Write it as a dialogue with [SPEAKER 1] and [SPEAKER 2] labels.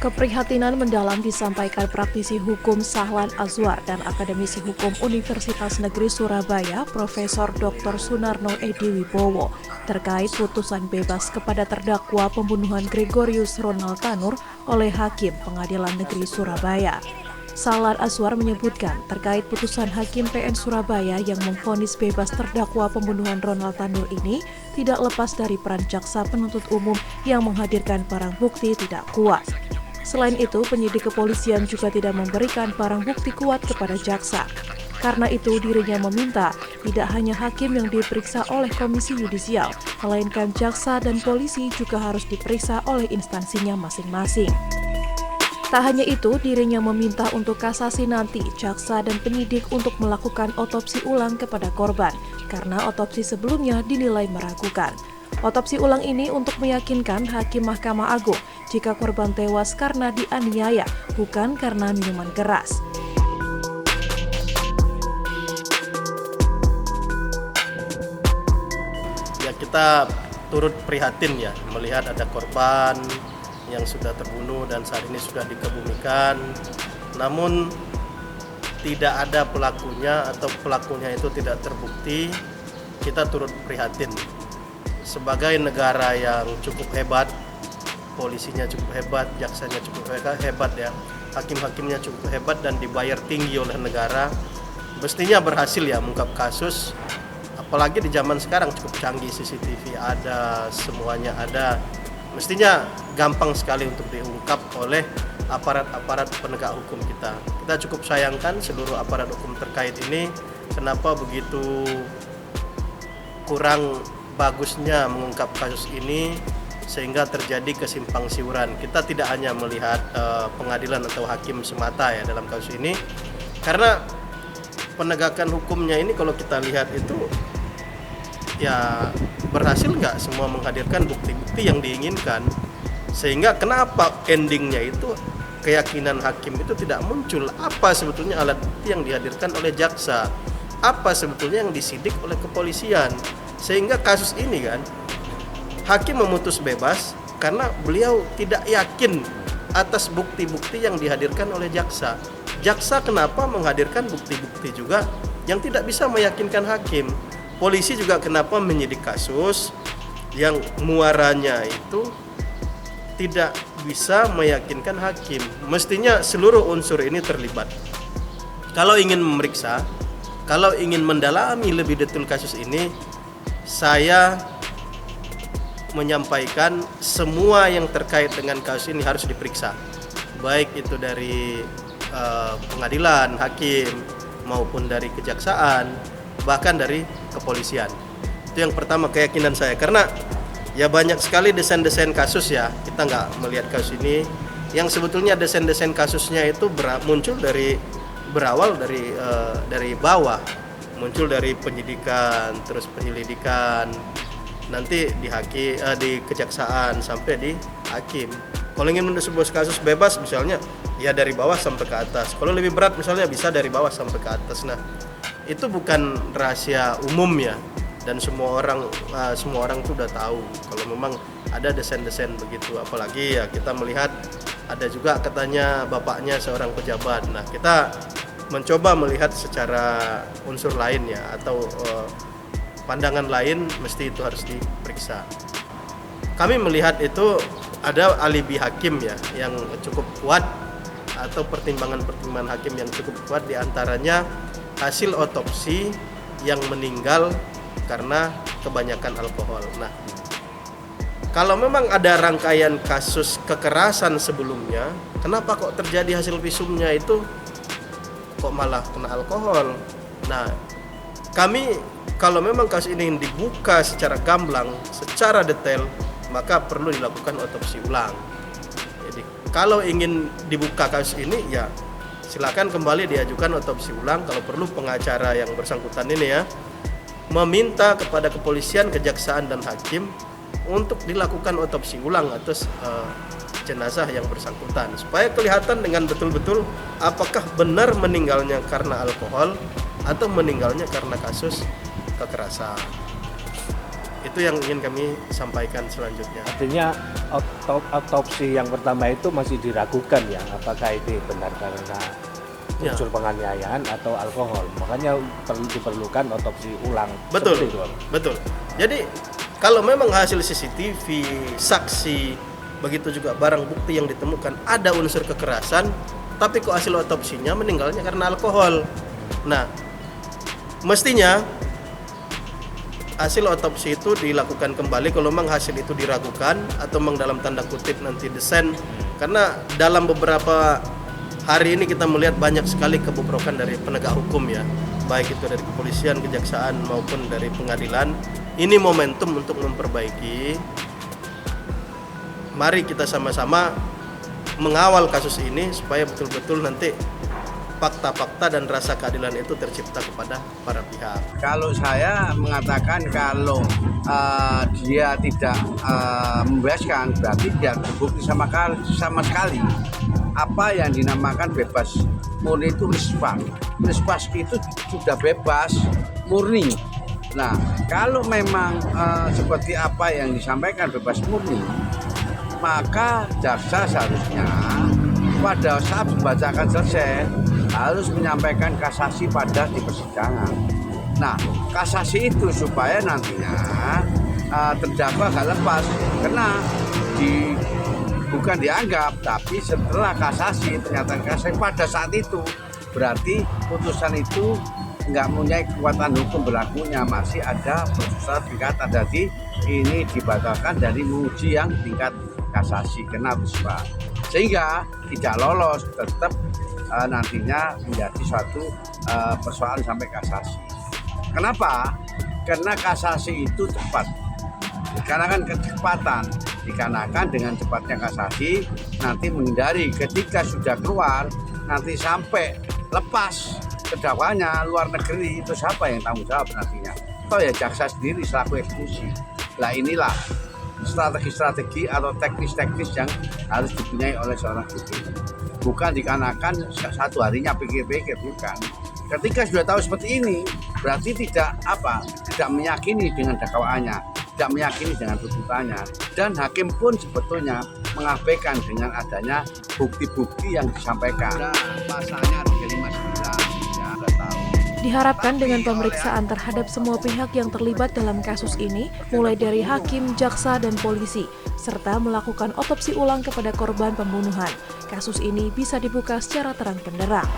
[SPEAKER 1] Keprihatinan mendalam disampaikan praktisi hukum Sahlan Azwar dan akademisi hukum Universitas Negeri Surabaya, Profesor Dr. Sunarno Edi Wibowo, terkait putusan bebas kepada terdakwa pembunuhan Gregorius Ronald Tanur oleh Hakim Pengadilan Negeri Surabaya. Sahlan Azwar menyebutkan terkait putusan Hakim PN Surabaya yang memvonis bebas terdakwa pembunuhan Ronald Tanur ini tidak lepas dari peran jaksa penuntut umum yang menghadirkan barang bukti tidak kuat. Selain itu, penyidik kepolisian juga tidak memberikan barang bukti kuat kepada jaksa. Karena itu, dirinya meminta tidak hanya hakim yang diperiksa oleh Komisi Yudisial, melainkan jaksa dan polisi juga harus diperiksa oleh instansinya masing-masing. Tak hanya itu, dirinya meminta untuk kasasi nanti jaksa dan penyidik untuk melakukan otopsi ulang kepada korban, karena otopsi sebelumnya dinilai meragukan. Otopsi ulang ini untuk meyakinkan Hakim Mahkamah Agung jika korban tewas karena dianiaya, bukan karena minuman keras.
[SPEAKER 2] Ya, kita turut prihatin ya melihat ada korban yang sudah terbunuh dan saat ini sudah dikebumikan. Namun tidak ada pelakunya atau pelakunya itu tidak terbukti. Kita turut prihatin. Sebagai negara yang cukup hebat, polisinya cukup hebat, jaksanya cukup hebat ya, hakim-hakimnya cukup hebat dan dibayar tinggi oleh negara, mestinya berhasil ya mengungkap kasus. Apalagi di zaman sekarang cukup canggih, CCTV ada, semuanya ada, mestinya gampang sekali untuk diungkap oleh aparat-aparat penegak hukum kita. Kita cukup sayangkan seluruh aparat hukum terkait ini, kenapa begitu kurang bagusnya mengungkap kasus ini sehingga terjadi kesimpang siuran. Kita tidak hanya melihat pengadilan atau hakim semata ya dalam kasus ini, karena penegakan hukumnya ini kalau kita lihat itu ya berhasil nggak semua menghadirkan bukti-bukti yang diinginkan, sehingga kenapa endingnya itu keyakinan hakim itu tidak muncul. Apa sebetulnya alat bukti yang dihadirkan oleh jaksa, apa sebetulnya yang disidik oleh kepolisian, sehingga kasus ini kan hakim memutus bebas karena beliau tidak yakin atas bukti-bukti yang dihadirkan oleh jaksa. Jaksa kenapa menghadirkan bukti-bukti juga yang tidak bisa meyakinkan hakim. Polisi juga kenapa menyidik kasus yang muaranya itu tidak bisa meyakinkan hakim. Mestinya seluruh unsur ini terlibat. Kalau ingin memeriksa, kalau ingin mendalami lebih detail kasus ini, saya menyampaikan semua yang terkait dengan kasus ini harus diperiksa, baik itu dari pengadilan, hakim, maupun dari kejaksaan, bahkan dari kepolisian. Itu yang pertama keyakinan saya, karena ya banyak sekali desain-desain kasus ya, kita nggak melihat kasus ini, yang sebetulnya desain-desain kasusnya itu berawal dari bawah, muncul dari penyidikan, terus penyelidikan, nanti di kejaksaan sampai di hakim. Kalau ingin sebuah kasus bebas misalnya, ya dari bawah sampai ke atas. Kalau lebih berat misalnya bisa dari bawah sampai ke atas. Nah, itu bukan rahasia umum ya, dan semua orang itu udah tahu kalau memang ada desain-desain begitu. Apalagi ya kita melihat ada juga katanya bapaknya seorang pejabat. Nah, kita mencoba melihat secara unsur lain ya, atau pandangan lain, mesti itu harus diperiksa. Kami melihat itu ada alibi hakim ya yang cukup kuat, atau pertimbangan-pertimbangan hakim yang cukup kuat, diantaranya hasil otopsi yang meninggal karena kebanyakan alkohol. Nah, kalau memang ada rangkaian kasus kekerasan sebelumnya, kenapa kok terjadi hasil visumnya itu kok malah kena alkohol? Nah, kami kalau memang kasus ini dibuka secara gamblang, secara detail, maka perlu dilakukan otopsi ulang. Jadi kalau ingin dibuka kasus ini ya silakan kembali diajukan otopsi ulang. Kalau perlu pengacara yang bersangkutan ini ya meminta kepada kepolisian, kejaksaan dan hakim untuk dilakukan otopsi ulang atas jenazah yang bersangkutan, supaya kelihatan dengan betul-betul apakah benar meninggalnya karena alkohol atau meninggalnya karena kasus kekerasan. Itu yang ingin kami sampaikan selanjutnya.
[SPEAKER 3] Artinya autopsi yang pertama itu masih diragukan ya, apakah itu benar karena unsur penganiayaan atau alkohol. Makanya diperlukan otopsi ulang.
[SPEAKER 2] Betul, betul. Jadi kalau memang hasil CCTV, saksi, begitu juga barang bukti yang ditemukan ada unsur kekerasan, tapi kok hasil otopsinya meninggalnya karena alkohol. Nah, mestinya hasil otopsi itu dilakukan kembali kalau memang hasil itu diragukan atau memang dalam tanda kutip nanti desain, karena dalam beberapa hari ini kita melihat banyak sekali kebobrokan dari penegak hukum ya, baik itu dari kepolisian, kejaksaan maupun dari pengadilan. Ini momentum untuk memperbaiki. Mari kita sama-sama mengawal kasus ini supaya betul-betul nanti fakta-fakta dan rasa keadilan itu tercipta kepada para pihak.
[SPEAKER 4] Kalau saya mengatakan kalau dia tidak membebaskan, berarti tidak terbukti sama sekali apa yang dinamakan bebas murni itu risbah. Risbah itu sudah bebas murni. Nah, kalau memang seperti apa yang disampaikan bebas murni, maka jaksa seharusnya pada saat membacakan selesai harus menyampaikan kasasi pada di persidangan. Nah, kasasi itu supaya nantinya terdakwa gak lepas, karena bukan dianggap, tapi setelah kasasi ternyata kasasi pada saat itu berarti putusan itu nggak mempunyai kekuatan hukum berlakunya, masih ada proses tingkatan. Jadi ini dibatalkan dari menguji yang tingkat kasasi kena bersifat, sehingga tidak lolos, tetap nantinya menjadi suatu persoalan sampai kasasi. Kenapa? Karena kasasi itu cepat, dikarenakan kecepatan, dikarenakan dengan cepatnya kasasi nanti menghindari ketika sudah keluar nanti sampai lepas terdakwanya luar negeri, itu siapa yang tanggung jawab nantinya? Atau ya jaksa sendiri selaku eksekusi. Nah, inilah strategi-strategi atau teknis-teknis yang harus dipunyai oleh seorang hakim. Bukan dikarenakan satu harinya pikir-pikir, bukan. Ketika sudah tahu seperti ini, berarti tidak meyakini dengan dakwaannya, tidak meyakini dengan tuntutannya, dan hakim pun sebetulnya mengabaikan dengan adanya bukti-bukti yang disampaikan. Nah, pasalnya 359 ya, sudah tahu.
[SPEAKER 1] Diharapkan dengan pemeriksaan terhadap semua pihak yang terlibat dalam kasus ini, mulai dari hakim, jaksa, dan polisi, serta melakukan otopsi ulang kepada korban pembunuhan, kasus ini bisa dibuka secara terang benderang.